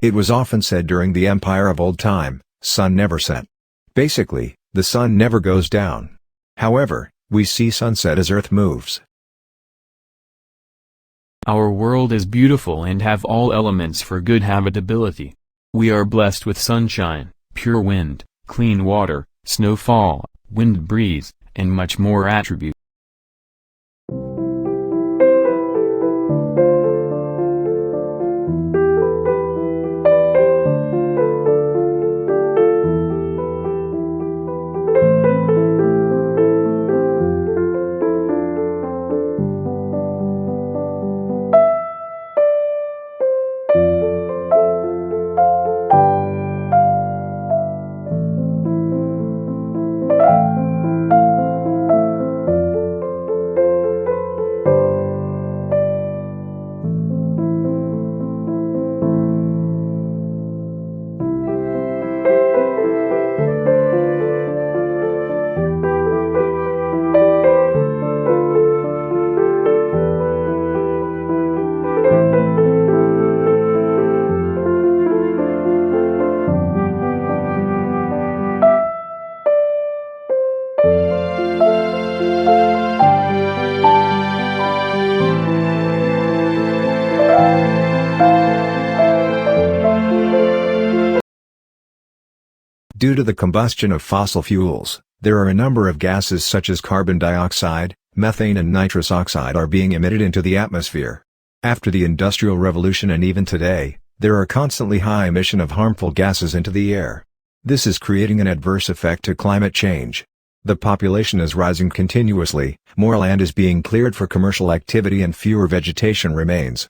It was often said during the empire of old time, sun never set. Basically, the sun never goes down. However, we see sunset as Earth moves. Our world is beautiful and have all elements for good habitability. We are blessed with sunshine, pure wind, clean water, snowfall, wind breeze, and much more attributes. Due to the combustion of fossil fuels, there are a number of gases such as carbon dioxide, methane and nitrous oxide are being emitted into the atmosphere. After the Industrial Revolution and even today, there are constantly high emission of harmful gases into the air. This is creating an adverse effect to climate change. The population is rising continuously, more land is being cleared for commercial activity and fewer vegetation remains.